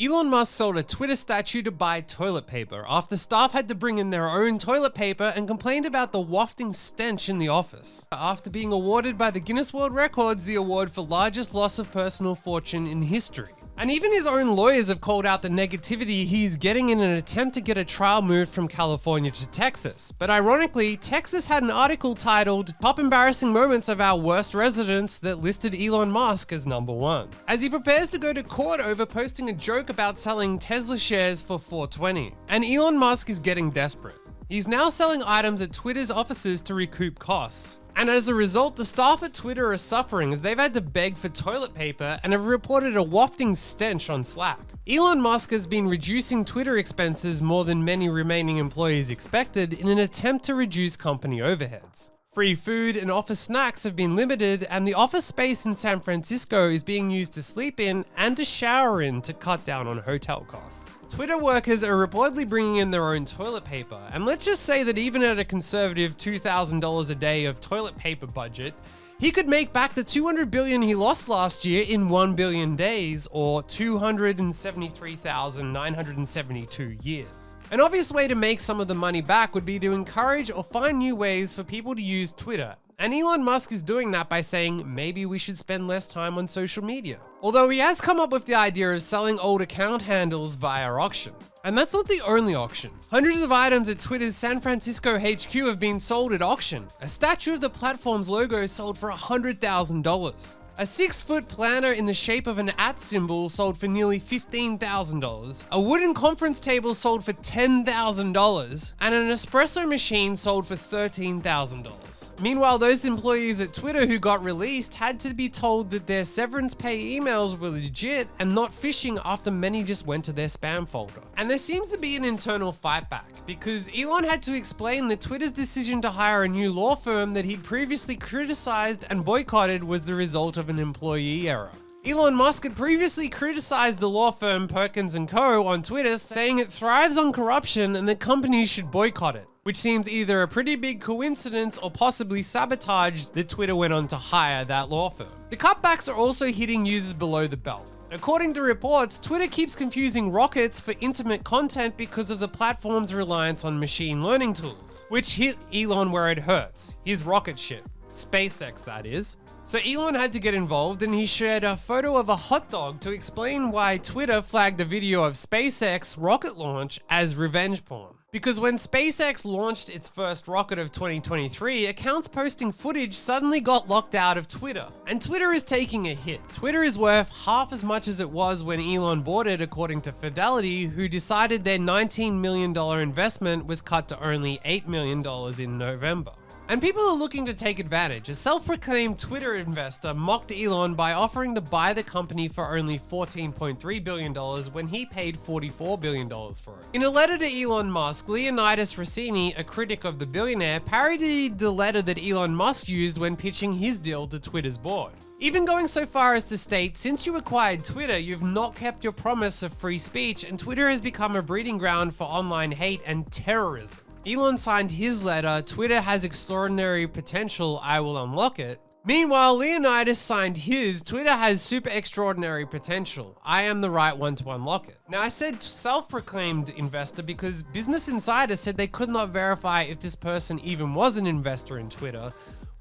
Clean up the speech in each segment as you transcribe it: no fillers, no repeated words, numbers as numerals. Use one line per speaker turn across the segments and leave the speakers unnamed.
Elon Musk sold a Twitter statue to buy toilet paper after staff had to bring in their own toilet paper and complained about the wafting stench in the office. After being awarded by the Guinness World Records the award for largest loss of personal fortune in history. And even his own lawyers have called out the negativity he's getting in an attempt to get a trial moved from California to Texas. But ironically, Texas had an article titled "Top Embarrassing Moments of Our Worst Residents" that listed Elon Musk as number one, as he prepares to go to court over posting a joke about selling Tesla shares for $420. And Elon Musk is getting desperate. He's now selling items at Twitter's offices to recoup costs. And as a result, the staff at Twitter are suffering as they've had to beg for toilet paper and have reported a wafting stench on Slack. Elon Musk has been reducing Twitter expenses more than many remaining employees expected in an attempt to reduce company overheads. Free food and office snacks have been limited, and the office space in San Francisco is being used to sleep in and to shower in to cut down on hotel costs. Twitter workers are reportedly bringing in their own toilet paper, and let's just say that even at a conservative $2,000 a day of toilet paper budget, he could make back the $200 billion he lost last year in 1 billion days, or 273,972 years. An obvious way to make some of the money back would be to encourage or find new ways for people to use Twitter. And Elon Musk is doing that by saying maybe we should spend less time on social media. Although he has come up with the idea of selling old account handles via auction. And that's not the only auction. Hundreds of items at Twitter's San Francisco HQ have been sold at auction. A statue of the platform's logo sold for $100,000. A 6-foot planner in the shape of an @ symbol sold for nearly $15,000. A wooden conference table sold for $10,000. And an espresso machine sold for $13,000. Meanwhile, those employees at Twitter who got released had to be told that their severance pay emails were legit and not phishing after many just went to their spam folder. And there seems to be an internal fight back, because Elon had to explain that Twitter's decision to hire a new law firm that he'd previously criticized and boycotted was the result of an employee error. Elon Musk had previously criticized the law firm Perkins & Co. on Twitter, saying it thrives on corruption and that companies should boycott it, which seems either a pretty big coincidence or possibly sabotage that Twitter went on to hire that law firm. The cutbacks are also hitting users below the belt. According to reports, Twitter keeps confusing rockets for intimate content because of the platform's reliance on machine learning tools, which hit Elon where it hurts, his rocket ship. SpaceX, that is. So Elon had to get involved, and he shared a photo of a hot dog to explain why Twitter flagged a video of SpaceX rocket launch as revenge porn. Because when SpaceX launched its first rocket of 2023, accounts posting footage suddenly got locked out of Twitter. And Twitter is taking a hit. Twitter is worth half as much as it was when Elon bought it, according to Fidelity, who decided their $19 million investment was cut to only $8 million in November. And people are looking to take advantage. A self-proclaimed Twitter investor mocked Elon by offering to buy the company for only $14.3 billion when he paid $44 billion for it. In a letter to Elon Musk, Leonidas Rossini, a critic of the billionaire, parodied the letter that Elon Musk used when pitching his deal to Twitter's board. Even going so far as to state, since you acquired Twitter, you've not kept your promise of free speech, and Twitter has become a breeding ground for online hate and terrorism. Elon signed his letter, "Twitter has extraordinary potential, I will unlock it." Meanwhile, Leonidas signed his, "Twitter has super extraordinary potential, I am the right one to unlock it." Now, I said self-proclaimed investor because Business Insider said they could not verify if this person even was an investor in Twitter.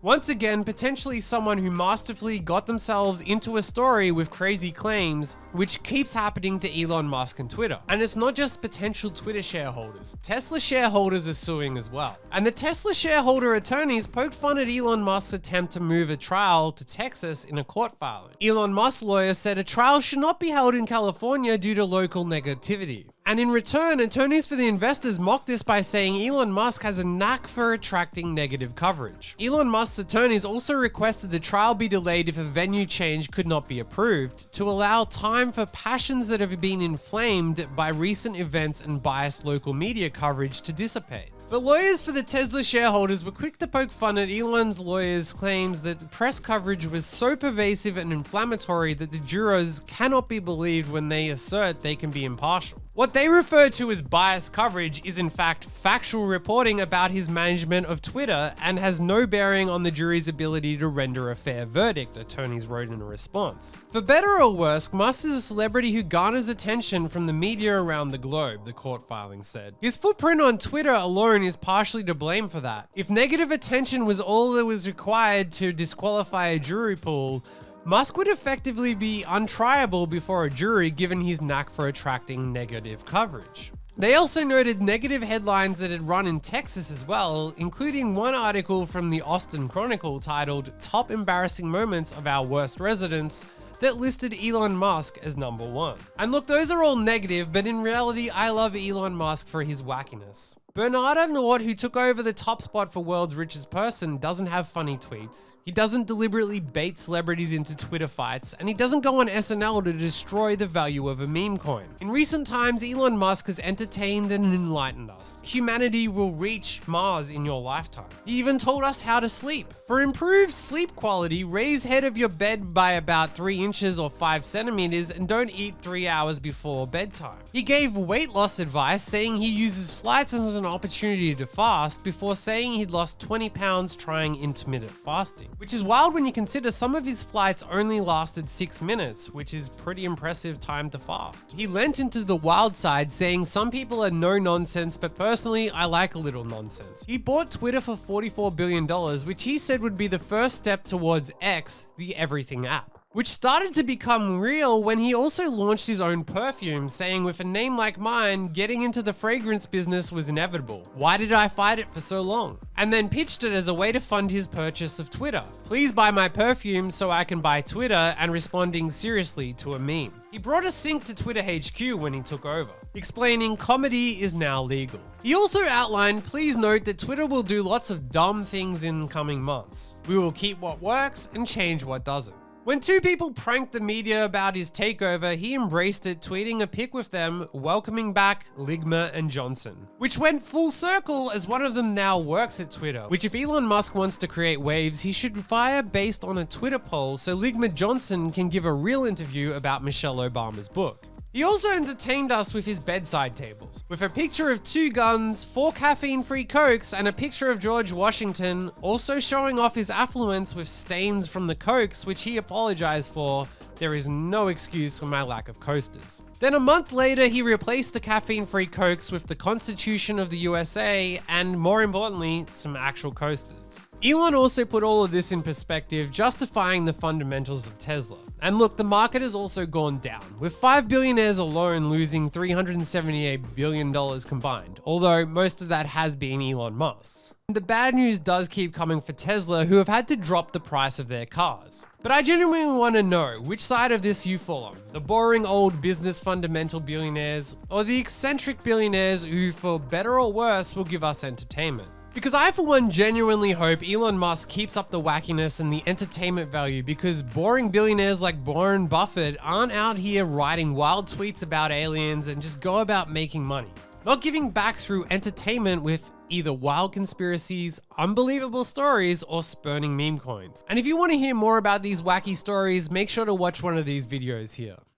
Once again, potentially someone who masterfully got themselves into a story with crazy claims, which keeps happening to Elon Musk and Twitter. And it's not just potential Twitter shareholders. Tesla shareholders are suing as well. And the Tesla shareholder attorneys poked fun at Elon Musk's attempt to move a trial to Texas in a court filing. Elon Musk's lawyer said a trial should not be held in California due to local negativity. And in return, attorneys for the investors mocked this by saying Elon Musk has a knack for attracting negative coverage. Elon Musk's attorneys also requested the trial be delayed if a venue change could not be approved, to allow time for passions that have been inflamed by recent events and biased local media coverage to dissipate. But lawyers for the Tesla shareholders were quick to poke fun at Elon's lawyers' claims that the press coverage was so pervasive and inflammatory that the jurors cannot be believed when they assert they can be impartial. What they refer to as biased coverage is in fact factual reporting about his management of Twitter and has no bearing on the jury's ability to render a fair verdict, attorneys wrote in a response. For better or worse, Musk is a celebrity who garners attention from the media around the globe, the court filing said. His footprint on Twitter alone is partially to blame for that. If negative attention was all that was required to disqualify a jury pool, Musk would effectively be untriable before a jury given his knack for attracting negative coverage. They also noted negative headlines that had run in Texas as well, including one article from the Austin Chronicle titled "Top Embarrassing Moments of Our Worst Residents" that listed Elon Musk as number one. And look, those are all negative, but in reality, I love Elon Musk for his wackiness. Bernarda Nord, who took over the top spot for world's richest person, doesn't have funny tweets. He doesn't deliberately bait celebrities into Twitter fights, and he doesn't go on SNL to destroy the value of a meme coin. In recent times, Elon Musk has entertained and enlightened us. Humanity will reach Mars in your lifetime. He even told us how to sleep. For improved sleep quality, raise head of your bed by about 3 inches or 5 centimeters and don't eat 3 hours before bedtime. He gave weight loss advice, saying he uses flights as an opportunity to fast before saying he'd lost 20 pounds trying intermittent fasting, which is wild when you consider some of his flights only lasted 6 minutes, which is pretty impressive time to fast. He lent into the wild side, saying some people are no nonsense, but personally I like a little nonsense. He bought Twitter for $44 billion, which he said would be the first step towards X, the everything app, which started to become real when he also launched his own perfume, saying with a name like mine, getting into the fragrance business was inevitable. Why did I fight it for so long? And then pitched it as a way to fund his purchase of Twitter. Please buy my perfume so I can buy Twitter, and responding seriously to a meme. He brought a sync to Twitter HQ when he took over, explaining comedy is now legal. He also outlined, please note that Twitter will do lots of dumb things in coming months. We will keep what works and change what doesn't. When two people pranked the media about his takeover, he embraced it, tweeting a pic with them, welcoming back Ligma and Johnson, which went full circle as one of them now works at Twitter, which if Elon Musk wants to create waves, he should fire based on a Twitter poll so Ligma Johnson can give a real interview about Michelle Obama's book. He also entertained us with his bedside tables, with a picture of 2 guns, 4 caffeine-free Cokes, and a picture of George Washington, also showing off his affluence with stains from the Cokes, which he apologized for. There is no excuse for my lack of coasters. Then a month later, he replaced the caffeine-free Cokes with the Constitution of the USA, and more importantly, some actual coasters. Elon also put all of this in perspective, justifying the fundamentals of Tesla. And look, the market has also gone down, with 5 billionaires alone losing $378 billion combined, although most of that has been Elon Musk's. The bad news does keep coming for Tesla, who have had to drop the price of their cars. But I genuinely want to know which side of this you fall on, the boring old business fundamental billionaires, or the eccentric billionaires who, for better or worse, will give us entertainment. Because I, for one, genuinely hope Elon Musk keeps up the wackiness and the entertainment value, because boring billionaires like Warren Buffett aren't out here writing wild tweets about aliens and just go about making money. Not giving back through entertainment with either wild conspiracies, unbelievable stories, or spurning meme coins. And if you want to hear more about these wacky stories, make sure to watch one of these videos here.